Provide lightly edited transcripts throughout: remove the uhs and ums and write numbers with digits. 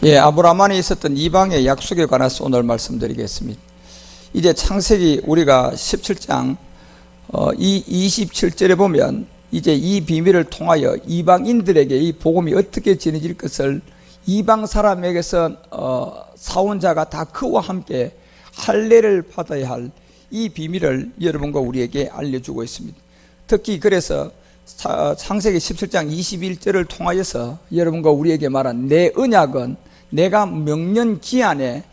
아브라함 안에 있었던 이방의 약속에 관해서 오늘 말씀드리겠습니다. 이제 창세기 우리가 17장 27절에 보면 이제 이 비밀을 통하여 이방인들에게 이 복음이 어떻게 전해질 것을 이방 사람에게서 사온 자가 다 그와 함께 할례를 받아야 할 이 비밀을 여러분과 우리에게 알려주고 있습니다. 특히 그래서 창세기 17장 21절을 통하여서 여러분과 우리에게 말한 내 언약은 내가 명년 기한에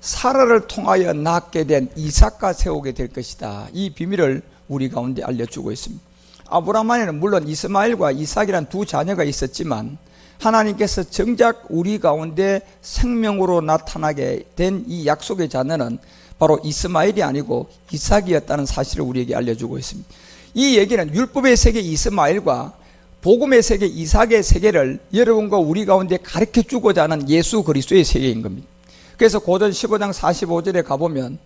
사라를 통하여 낳게 된 이삭과 세우게 될 것이다. 이 비밀을 우리 가운데 알려주고 있습니다. 아브라함 안에는 물론 이스마엘과 이삭이란 두 자녀가 있었지만 하나님께서 정작 우리 가운데 생명으로 나타나게 된 이 약속의 자녀는 바로 이스마엘이 아니고 이삭이었다는 사실을 우리에게 알려주고 있습니다. 이 얘기는 율법의 세계 이스마엘과 복음의 세계 이삭의 세계를 여러분과 우리 가운데 가르쳐 주고자 하는 예수 그리스도의 세계인 겁니다. 그래서 고전 15장 45절에 가보면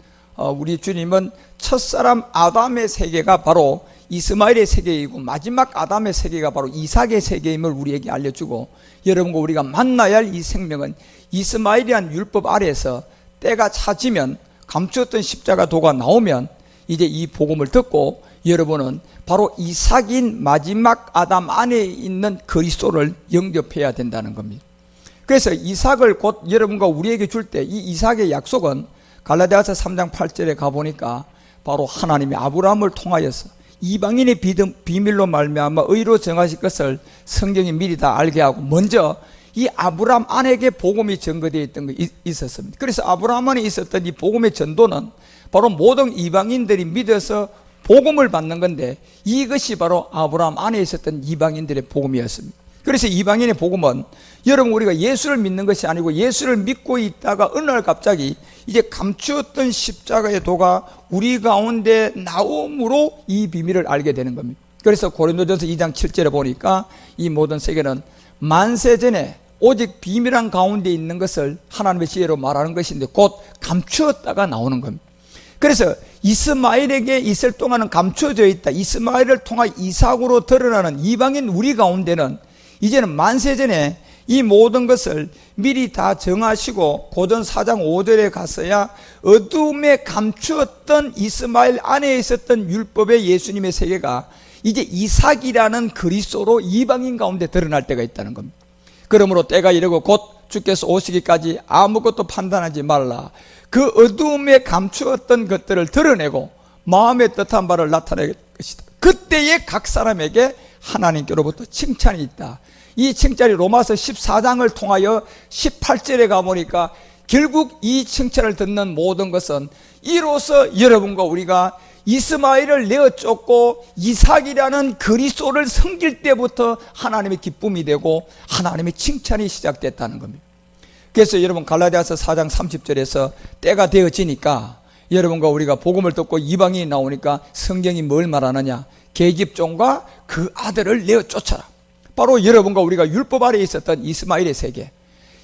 우리 주님은 첫사람 아담의 세계가 바로 이스마엘의 세계이고 마지막 아담의 세계가 바로 이삭의 세계임을 우리에게 알려주고, 여러분과 우리가 만나야 할 이 생명은 이스마엘이란 율법 아래에서 때가 차지면 감추었던 십자가 도가 나오면 이제 이 복음을 듣고 여러분은 바로 이삭인 마지막 아담 안에 있는 그리스도를 영접해야 된다는 겁니다. 그래서 이삭을 곧 여러분과 우리에게 줄 때 이 이삭의 약속은 갈라디아서 3장 8절에 가보니까 바로 하나님이 아브라함을 통하여서 이방인의 비밀로 말미암아 의로 정하실 것을 성경이 미리 다 알게 하고 먼저 이 아브라함 안에게 복음이 전거되어 있던 게 있었습니다. 그래서 아브라함 안에 있었던 이 복음의 전도는 바로 모든 이방인들이 믿어서 복음을 받는 건데 이것이 바로 아브라함 안에 있었던 이방인들의 복음이었습니다. 그래서 이방인의 복음은 여러분 우리가 예수를 믿는 것이 아니고 예수를 믿고 있다가 어느 날 갑자기 이제 감추었던 십자가의 도가 우리 가운데 나옴으로 이 비밀을 알게 되는 겁니다. 그래서 고린도전서 2장 7절에 보니까 이 모든 세계는 만세 전에 오직 비밀한 가운데 있는 것을 하나님의 지혜로 말하는 것인데 곧 감추었다가 나오는 겁니다. 그래서 이스마엘에게 있을 동안은 감춰져 있다. 이스마엘을 통하 이삭으로 드러나는 이방인 우리 가운데는 이제는 만세 전에 이 모든 것을 미리 다 정하시고 고전 4장 5절에 갔어야 어둠에 감추었던 이스마엘 안에 있었던 율법의 예수님의 세계가 이제 이삭이라는 그리스도로 이방인 가운데 드러날 때가 있다는 겁니다. 그러므로 때가 이르고 곧 주께서 오시기까지 아무것도 판단하지 말라. 그 어둠에 감추었던 것들을 드러내고 마음의 뜻한 바를 나타낼 것이다. 그때에 각 사람에게 하나님께로부터 칭찬이 있다. 이 칭찬이 로마서 14장을 통하여 18절에 가보니까 결국 이 칭찬을 듣는 모든 것은 이로써 여러분과 우리가 이스마엘을 내어 쫓고 이삭이라는 그리스도를 섬길 때부터 하나님의 기쁨이 되고 하나님의 칭찬이 시작됐다는 겁니다. 그래서 여러분 갈라디아서 4장 30절에서 때가 되어지니까 여러분과 우리가 복음을 듣고 이방인이 나오니까 성경이 뭘 말하느냐, 계집종과 그 아들을 내어 쫓아라. 바로 여러분과 우리가 율법 아래에 있었던 이스마엘의 세계,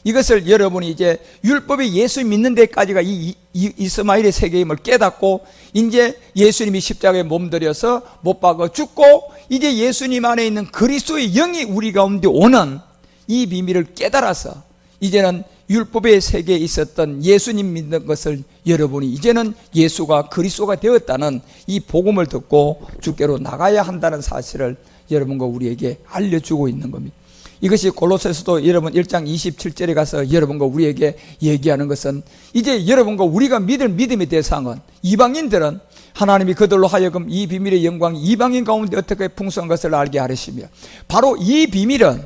이것을 여러분이 이제 율법이 예수 믿는 데까지가 이 이스마엘의 세계임을 깨닫고 이제 예수님이 십자가에 몸들여서 못 박아 죽고 이제 예수님 안에 있는 그리스도의 영이 우리 가운데 오는 이 비밀을 깨달아서 이제는 율법의 세계에 있었던 예수님 믿는 것을 여러분이 이제는 예수가 그리스도가 되었다는 이 복음을 듣고 주께로 나가야 한다는 사실을 여러분과 우리에게 알려주고 있는 겁니다. 이것이 골로새서도 여러분 1장 27절에 가서 여러분과 우리에게 얘기하는 것은 이제 여러분과 우리가 믿을 믿음의 대상은 이방인들은 하나님이 그들로 하여금 이 비밀의 영광이 이방인 가운데 어떻게 풍성한 것을 알게 하시며 바로 이 비밀은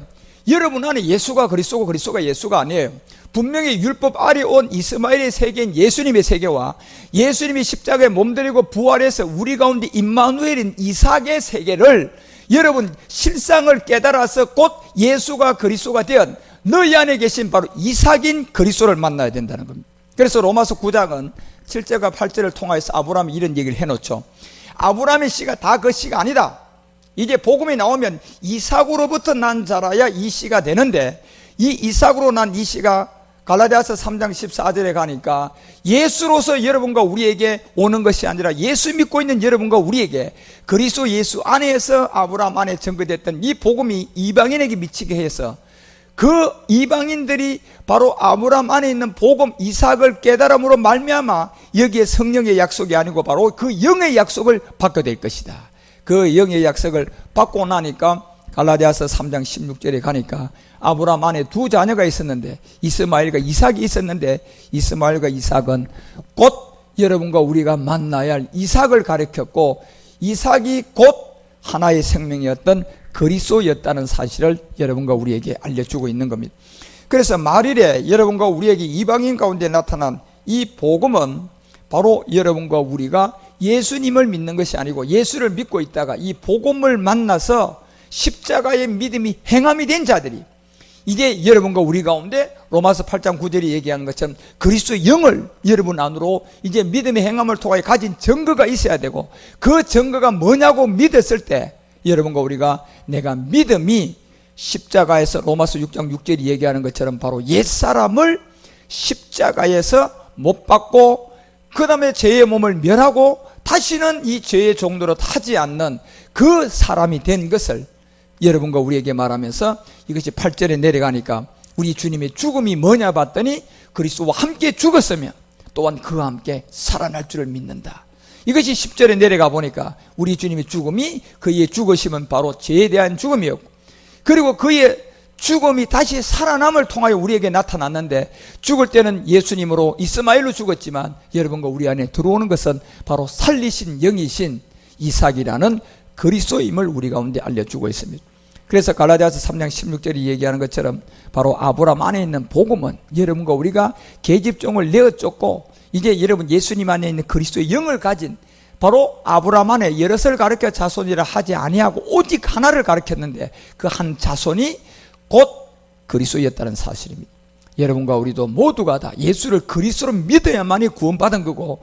여러분 안에 예수가 그리스도고 그리스도가 예수가 아니에요. 분명히 율법 아래 온 이스마엘의 세계인 예수님의 세계와 예수님이 십자가에 몸들이고 부활해서 우리 가운데 임마누엘인 이삭의 세계를 여러분 실상을 깨달아서 곧 예수가 그리스도가 되은 너희 안에 계신 바로 이삭인 그리스도를 만나야 된다는 겁니다. 그래서 로마서 9장은 7절과 8절을 통해서 아브라함이 이런 얘기를 해놓죠. 아브라함의 씨가 다 그 씨가 아니다. 이제 복음이 나오면 이삭으로부터 난 자라야 이 씨가 되는데 이 이삭으로 난 이 씨가 갈라디아서 3장 14절에 가니까 예수로서 여러분과 우리에게 오는 것이 아니라 예수 믿고 있는 여러분과 우리에게 그리스도 예수 안에서 아브라함 안에 전거됐던 이 복음이 이방인에게 미치게 해서 그 이방인들이 바로 아브라함 안에 있는 복음 이삭을 깨달음으로 말미암아 여기에 성령의 약속이 아니고 바로 그 영의 약속을 받게 될 것이다. 그 영의 약속을 받고 나니까 갈라디아서 3장 16절에 가니까 아브라함 안에 두 자녀가 있었는데 이스마엘과 이삭이 있었는데 이스마엘과 이삭은 곧 여러분과 우리가 만나야 할 이삭을 가리켰고 이삭이 곧 하나의 생명이었던 그리스도였다는 사실을 여러분과 우리에게 알려주고 있는 겁니다. 그래서 말일에 여러분과 우리에게 이방인 가운데 나타난 이 복음은 바로 여러분과 우리가 예수님을 믿는 것이 아니고 예수를 믿고 있다가 이 복음을 만나서 십자가의 믿음이 행함이 된 자들이 이제 여러분과 우리 가운데 로마서 8장 9절이 얘기하는 것처럼 그리스도의 영을 여러분 안으로 이제 믿음의 행함을 통하여 가진 증거가 있어야 되고 그 증거가 뭐냐고 믿었을 때 여러분과 우리가 내가 믿음이 십자가에서 로마서 6장 6절이 얘기하는 것처럼 바로 옛사람을 십자가에서 못 박고 그 다음에 죄의 몸을 멸하고 다시는 이 죄의 종로로 타지 않는 그 사람이 된 것을 여러분과 우리에게 말하면서 이것이 8절에 내려가니까 우리 주님의 죽음이 뭐냐 봤더니 그리스도와 함께 죽었으며 또한 그와 함께 살아날 줄을 믿는다. 이것이 10절에 내려가 보니까 우리 주님의 죽음이 그의 죽으심은 바로 죄에 대한 죽음이었고 그리고 그의 죽음이 다시 살아남을 통하여 우리에게 나타났는데 죽을 때는 예수님으로 이스마엘로 죽었지만 여러분과 우리 안에 들어오는 것은 바로 살리신 영이신 이삭이라는 그리스도임을 우리 가운데 알려주고 있습니다. 그래서 갈라디아서 3장 16절이 얘기하는 것처럼 바로 아브라함 안에 있는 복음은 여러분과 우리가 계집종을 내어쫓고 이제 여러분 예수님 안에 있는 그리스도의 영을 가진 바로 아브라함 안에 여럿을 가르쳐 자손이라 하지 아니하고 오직 하나를 가르쳤는데 그 한 자손이 곧 그리스도였다는 사실입니다. 여러분과 우리도 모두가 다 예수를 그리스도로 믿어야만이 구원받은 거고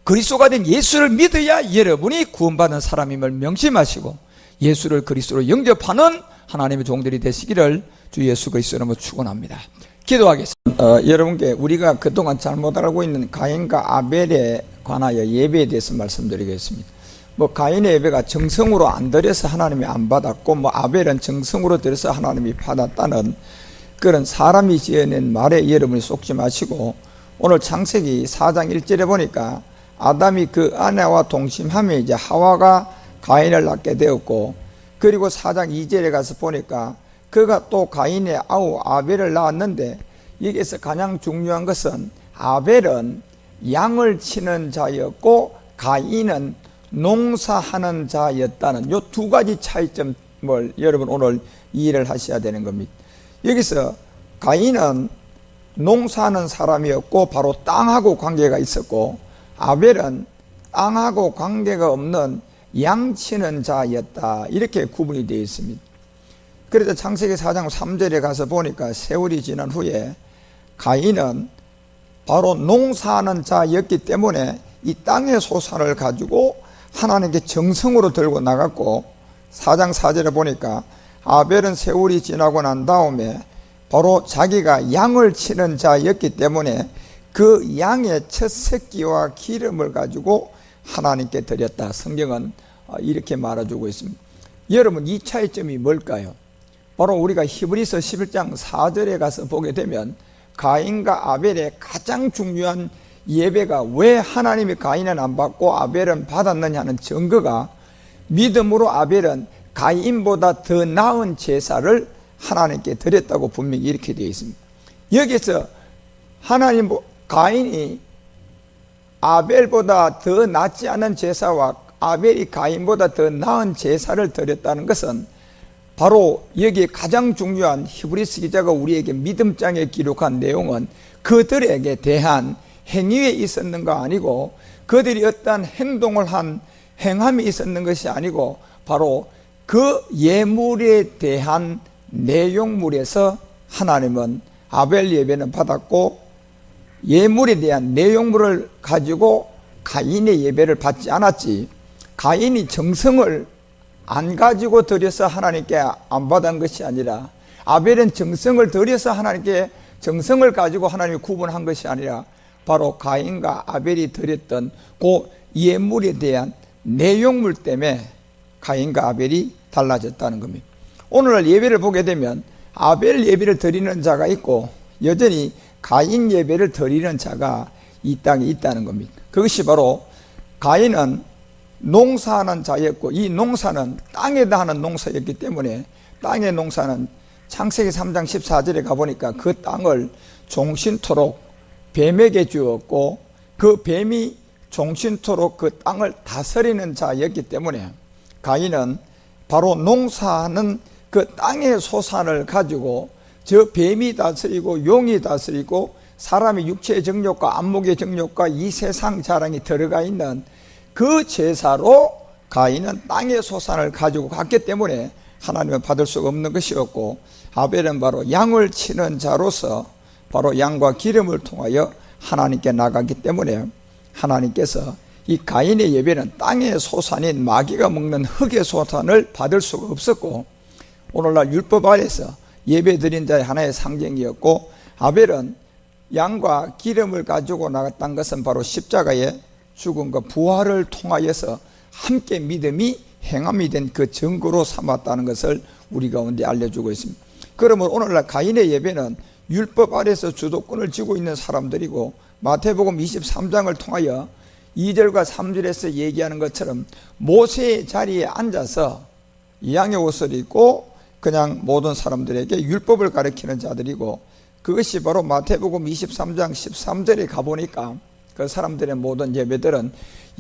그리스도가 된 예수를 믿어야 여러분이 구원받은 사람임을 명심하시고 예수를 그리스도로 영접하는 하나님의 종들이 되시기를 주 예수 그리스도 이름으로 축원합니다. 기도하겠습니다. 여러분께 우리가 그동안 잘못 알고 있는 가인과 아벨에 관하여 예배에 대해서 말씀드리겠습니다. 가인의 예배가 정성으로 안 드려서 하나님이 안 받았고 아벨은 정성으로 드려서 하나님이 받았다는 그런 사람이 지어낸 말에 여러분이 속지 마시고 오늘 창세기 4장 1절에 보니까 아담이 그 아내와 동침하며 이제 하와가 가인을 낳게 되었고 그리고 4장 2절에 가서 보니까 그가 또 가인의 아우 아벨을 낳았는데 여기에서 가장 중요한 것은 아벨은 양을 치는 자였고 가인은 농사하는 자였다는 이 두 가지 차이점을 여러분 오늘 이해를 하셔야 되는 겁니다. 여기서 가인은 농사하는 사람이었고 바로 땅하고 관계가 있었고 아벨은 땅하고 관계가 없는 양치는 자였다 이렇게 구분이 되어 있습니다. 그래서 창세기 4장 3절에 가서 보니까 세월이 지난 후에 가인은 바로 농사하는 자였기 때문에 이 땅의 소산을 가지고 하나님께 정성으로 들고 나갔고 4장 4절에 보니까 아벨은 세월이 지나고 난 다음에 바로 자기가 양을 치는 자였기 때문에 그 양의 첫 새끼와 기름을 가지고 하나님께 드렸다. 성경은 이렇게 말해주고 있습니다. 여러분 이 차이점이 뭘까요? 바로 우리가 히브리서 11장 4절에 가서 보게 되면 가인과 아벨의 가장 중요한 예배가 왜 하나님이 가인은 안 받고 아벨은 받았느냐는 증거가 믿음으로 아벨은 가인보다 더 나은 제사를 하나님께 드렸다고 분명히 이렇게 되어 있습니다. 여기서 가인이 아벨보다 더 낫지 않은 제사와 아벨이 가인보다 더 나은 제사를 드렸다는 것은 바로 여기에 가장 중요한 히브리서 기자가 우리에게 믿음장에 기록한 내용은 그들에게 대한 행위에 있었는가 아니고 그들이 어떤 행동을 한 행함이 있었는 것이 아니고 바로 그 예물에 대한 내용물에서 하나님은 아벨 예배는 받았고 예물에 대한 내용물을 가지고 가인의 예배를 받지 않았지 가인이 정성을 안 가지고 드려서 하나님께 안 받은 것이 아니라 아벨은 정성을 들여서 하나님께 정성을 가지고 하나님이 구분한 것이 아니라 바로 가인과 아벨이 드렸던 그 예물에 대한 내용물 때문에 가인과 아벨이 달라졌다는 겁니다. 오늘날 예배를 보게 되면 아벨 예배를 드리는 자가 있고 여전히 가인 예배를 드리는 자가 이 땅에 있다는 겁니다. 그것이 바로 가인은 농사하는 자였고 이 농사는 땅에다 하는 농사였기 때문에 땅의 농사는 창세기 3장 14절에 가보니까 그 땅을 종신토록 뱀에게 주었고 그 뱀이 종신토록 그 땅을 다스리는 자였기 때문에 가인은 바로 농사하는 그 땅의 소산을 가지고 저 뱀이 다스리고 용이 다스리고 사람의 육체의 정욕과 안목의 정욕과 이 세상 자랑이 들어가 있는 그 제사로 가인은 땅의 소산을 가지고 갔기 때문에 하나님은 받을 수가 없는 것이었고 아벨은 바로 양을 치는 자로서 바로 양과 기름을 통하여 하나님께 나가기 때문에 하나님께서 이 가인의 예배는 땅의 소산인 마귀가 먹는 흙의 소산을 받을 수가 없었고 오늘날 율법 아래서 예배 드린 자의 하나의 상징이었고 아벨은 양과 기름을 가지고 나갔다는 것은 바로 십자가의 죽음과 부활을 통하여서 함께 믿음이 행함이 된 그 증거로 삼았다는 것을 우리 가운데 알려주고 있습니다. 그러면 오늘날 가인의 예배는 율법 아래서 주도권을 쥐고 있는 사람들이고 마태복음 23장을 통하여 2절과 3절에서 얘기하는 것처럼 모세의 자리에 앉아서 양의 옷을 입고 그냥 모든 사람들에게 율법을 가르치는 자들이고 그것이 바로 마태복음 23장 13절에 가보니까 그 사람들의 모든 예배들은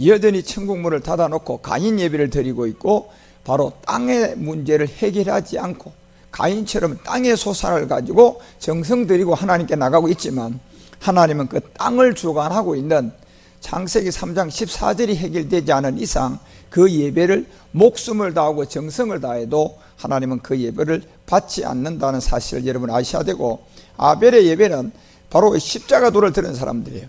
여전히 천국문을 닫아놓고 가인 예배를 드리고 있고 바로 땅의 문제를 해결하지 않고 가인처럼 땅의 소산을 가지고 정성 들이고 하나님께 나가고 있지만 하나님은 그 땅을 주관하고 있는 창세기 3장 14절이 해결되지 않은 이상 그 예배를 목숨을 다하고 정성을 다해도 하나님은 그 예배를 받지 않는다는 사실을 여러분 아셔야 되고 아벨의 예배는 바로 십자가도를 들은 사람들이에요.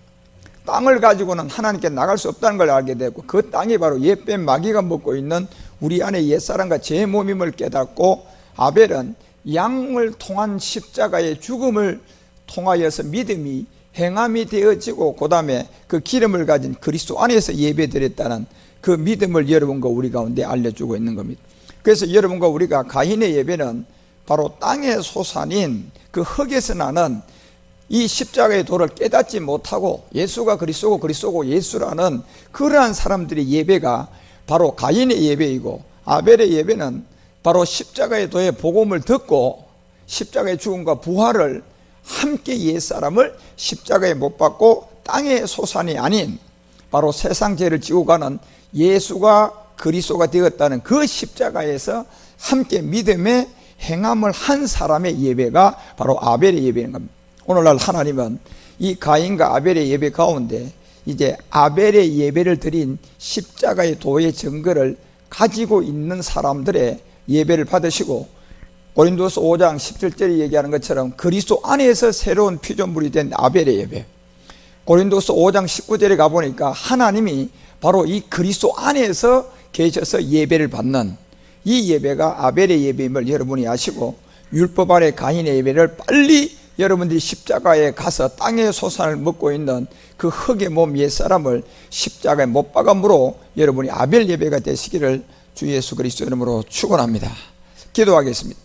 땅을 가지고는 하나님께 나갈 수 없다는 걸 알게 되고 그 땅이 바로 옛뱀 마귀가 먹고 있는 우리 안에 옛사람과 제 몸임을 깨닫고 아벨은 양을 통한 십자가의 죽음을 통하여서 믿음이 행함이 되어지고 그 다음에 그 기름을 가진 그리스도 안에서 예배드렸다는 그 믿음을 여러분과 우리 가운데 알려주고 있는 겁니다. 그래서 여러분과 우리가 가인의 예배는 바로 땅의 소산인 그 흙에서 나는 이 십자가의 도를 깨닫지 못하고 예수가 그리스도고 그리스도고 예수라는 그러한 사람들의 예배가 바로 가인의 예배이고 아벨의 예배는 바로 십자가의 도의 복음을 듣고 십자가의 죽음과 부활을 함께 옛사람을 십자가에 못 박고 땅의 소산이 아닌 바로 세상 죄를 지고 가는 예수가 그리스도가 되었다는 그 십자가에서 함께 믿음의 행함을 한 사람의 예배가 바로 아벨의 예배인 겁니다. 오늘날 하나님은 이 가인과 아벨의 예배 가운데 이제 아벨의 예배를 드린 십자가의 도의 증거를 가지고 있는 사람들의 예배를 받으시고 고린도서 5장 17절에 얘기하는 것처럼 그리스도 안에서 새로운 피조물이 된 아벨의 예배, 고린도서 5장 19절에 가보니까 하나님이 바로 이 그리스도 안에서 계셔서 예배를 받는 이 예배가 아벨의 예배임을 여러분이 아시고 율법 아래 가인의 예배를 빨리 여러분들이 십자가에 가서 땅의 소산을 먹고 있는 그 흙의 몸 옛사람을 십자가에 못 박음으로 여러분이 아벨 예배가 되시기를 주 예수 그리스도 이름으로 축원합니다. 기도하겠습니다.